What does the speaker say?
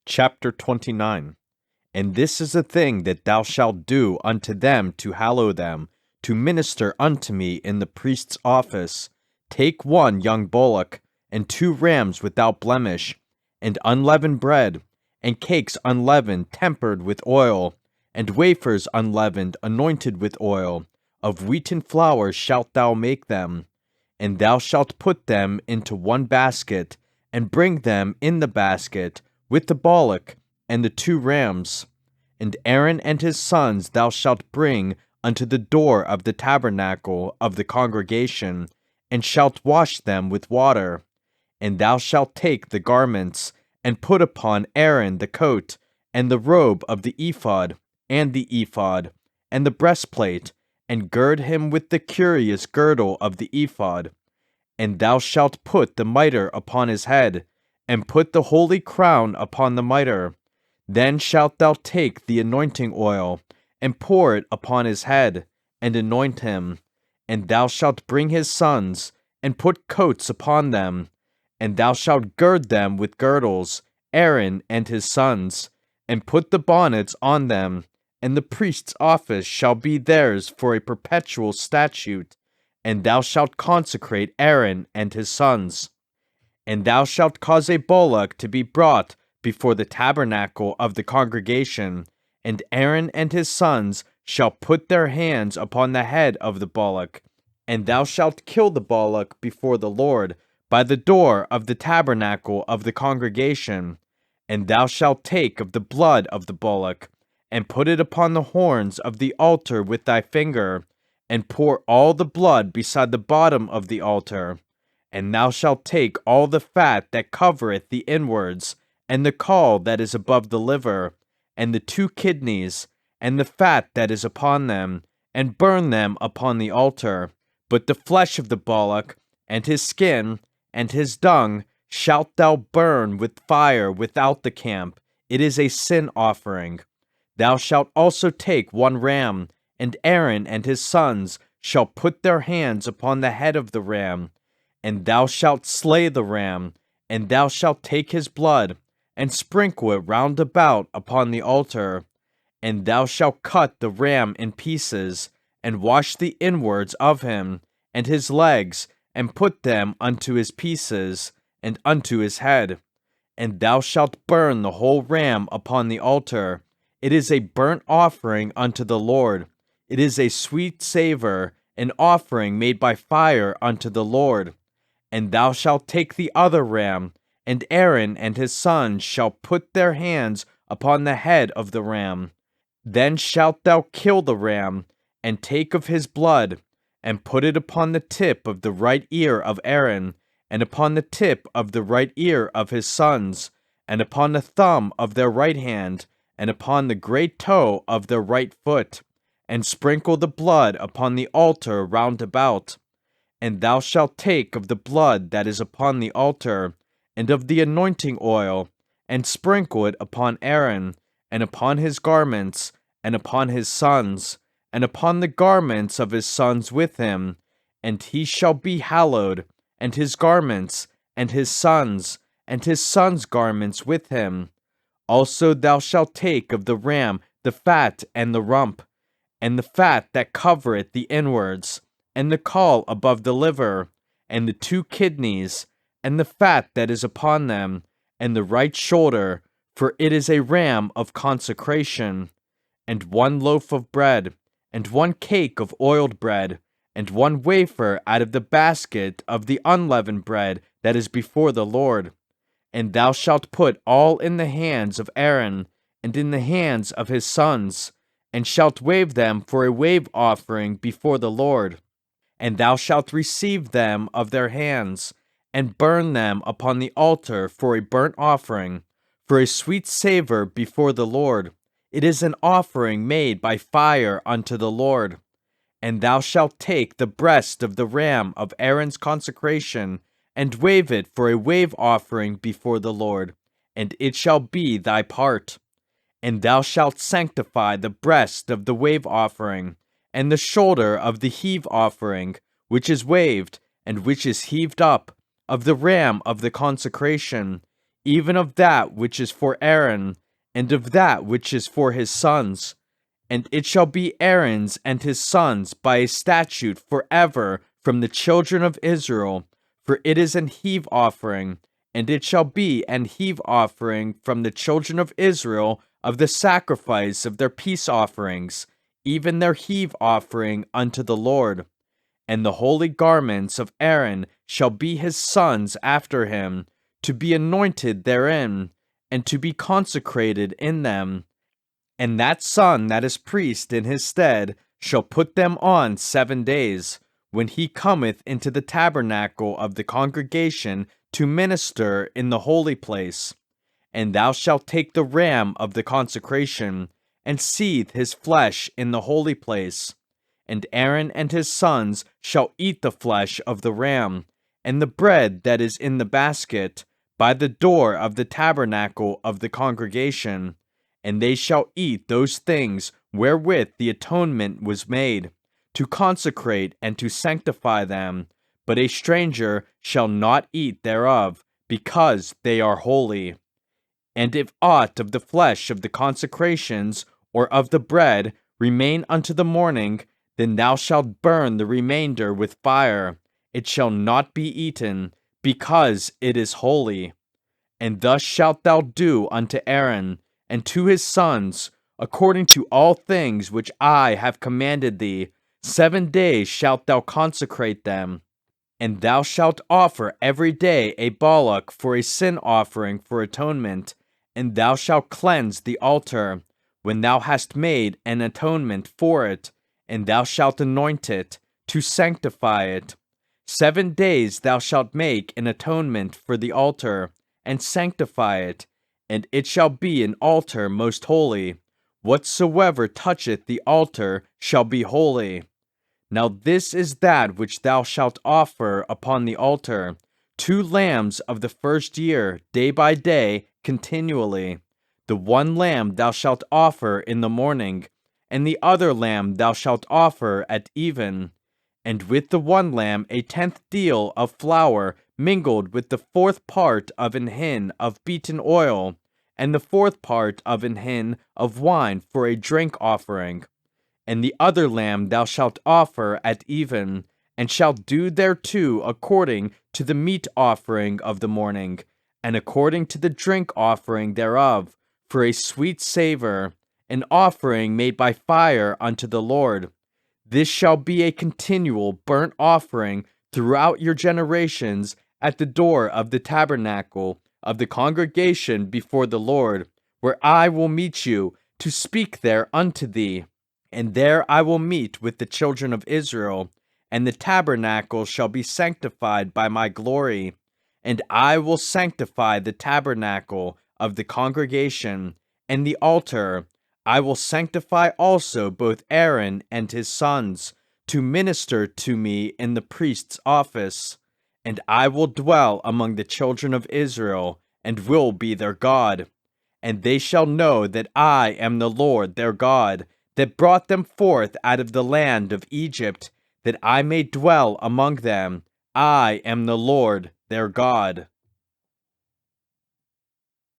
Chapter 29. And this is a thing that thou shalt do unto them to hallow them, to minister unto me in the priest's office. Take one young bullock, and 2 rams without blemish, and unleavened bread, and cakes unleavened tempered with oil, and wafers unleavened anointed with oil. Of wheaten flour shalt thou make them. And thou shalt put them into one basket, and bring them in the basket, with the bullock and the 2 rams. And Aaron and his sons thou shalt bring unto the door of the tabernacle of the congregation, and shalt wash them with water. And thou shalt take the garments, and put upon Aaron the coat, and the robe of the ephod, and the ephod, and the breastplate, and gird him with the curious girdle of the ephod. And thou shalt put the mitre upon his head, and put the holy crown upon the mitre. Then shalt thou take the anointing oil, and pour it upon his head, and anoint him. And thou shalt bring his sons, and put coats upon them. And thou shalt gird them with girdles, Aaron and his sons, and put the bonnets on them. And the priest's office shall be theirs for a perpetual statute. And thou shalt consecrate Aaron and his sons. And thou shalt cause a bullock to be brought before the tabernacle of the congregation, and Aaron and his sons shall put their hands upon the head of the bullock. And thou shalt kill the bullock before the Lord, by the door of the tabernacle of the congregation. And thou shalt take of the blood of the bullock, and put it upon the horns of the altar with thy finger, and pour all the blood beside the bottom of the altar. And thou shalt take all the fat that covereth the inwards, and the caul that is above the liver, and the 2 kidneys, and the fat that is upon them, and burn them upon the altar. But the flesh of the bullock, and his skin, and his dung, shalt thou burn with fire without the camp. It is a sin offering. Thou shalt also take 1 ram, and Aaron and his sons shall put their hands upon the head of the ram. And thou shalt slay the ram, and thou shalt take his blood, and sprinkle it round about upon the altar. And thou shalt cut the ram in pieces, and wash the inwards of him, and his legs, and put them unto his pieces, and unto his head. And thou shalt burn the whole ram upon the altar. It is a burnt offering unto the Lord. It is a sweet savor, an offering made by fire unto the Lord. And thou shalt take the other ram, and Aaron and his sons shall put their hands upon the head of the ram. Then shalt thou kill the ram, and take of his blood, and put it upon the tip of the right ear of Aaron, and upon the tip of the right ear of his sons, and upon the thumb of their right hand, and upon the great toe of their right foot, and sprinkle the blood upon the altar round about. And thou shalt take of the blood that is upon the altar, and of the anointing oil, and sprinkle it upon Aaron, and upon his garments, and upon his sons, and upon the garments of his sons with him. And he shall be hallowed, and his garments, and his sons' garments with him. Also thou shalt take of the ram the fat and the rump, and the fat that covereth the inwards, and the caul above the liver, and the 2 kidneys, and the fat that is upon them, and the right shoulder, for it is a ram of consecration. And 1 loaf of bread, and 1 cake of oiled bread, and 1 wafer out of the basket of the unleavened bread that is before the Lord. And thou shalt put all in the hands of Aaron, and in the hands of his sons, and shalt wave them for a wave offering before the Lord. And thou shalt receive them of their hands, and burn them upon the altar for a burnt offering, for a sweet savor before the Lord. It is an offering made by fire unto the Lord. And thou shalt take the breast of the ram of Aaron's consecration, and wave it for a wave offering before the Lord, and it shall be thy part. And thou shalt sanctify the breast of the wave offering, and the shoulder of the heave offering, which is waved, and which is heaved up, of the ram of the consecration, even of that which is for Aaron, and of that which is for his sons. And it shall be Aaron's and his sons by a statute forever from the children of Israel, for it is an heave offering. And it shall be an heave offering from the children of Israel of the sacrifice of their peace offerings, even their heave offering unto the Lord. And the holy garments of Aaron shall be his sons after him, to be anointed therein, and to be consecrated in them. And that son that is priest in his stead shall put them on 7 days, when he cometh into the tabernacle of the congregation to minister in the holy place. And thou shalt take the ram of the consecration, and seethe his flesh in the holy place. And Aaron and his sons shall eat the flesh of the ram, and the bread that is in the basket, by the door of the tabernacle of the congregation. And they shall eat those things wherewith the atonement was made, to consecrate and to sanctify them. But a stranger shall not eat thereof, because they are holy. And if aught of the flesh of the consecrations, or of the bread, remain unto the morning, then thou shalt burn the remainder with fire. It shall not be eaten, because it is holy. And thus shalt thou do unto Aaron, and to his sons, according to all things which I have commanded thee. 7 days shalt thou consecrate them. And thou shalt offer every day a bullock for a sin offering for atonement, and thou shalt cleanse the altar, when thou hast made an atonement for it, and thou shalt anoint it, to sanctify it. 7 days thou shalt make an atonement for the altar, and sanctify it, and it shall be an altar most holy. Whatsoever toucheth the altar shall be holy. Now this is that which thou shalt offer upon the altar: 2 lambs of the first year, day by day, continually. The one lamb thou shalt offer in the morning, and the other lamb thou shalt offer at even. And with the one lamb 1/10 deal of flour mingled with the 4th part of an hin of beaten oil, and the 4th part of an hin of wine for a drink offering. And the other lamb thou shalt offer at even, and shalt do thereto according to the meat offering of the morning, and according to the drink offering thereof, for a sweet savor, an offering made by fire unto the Lord. This shall be a continual burnt offering throughout your generations at the door of the tabernacle of the congregation before the Lord, where I will meet you to speak there unto thee. And there I will meet with the children of Israel, and the tabernacle shall be sanctified by my glory. And I will sanctify the tabernacle of the congregation, and the altar. I will sanctify also both Aaron and his sons, to minister to me in the priest's office. And I will dwell among the children of Israel, and will be their God. And they shall know that I am the Lord their God, that brought them forth out of the land of Egypt, that I may dwell among them. I am the Lord their God.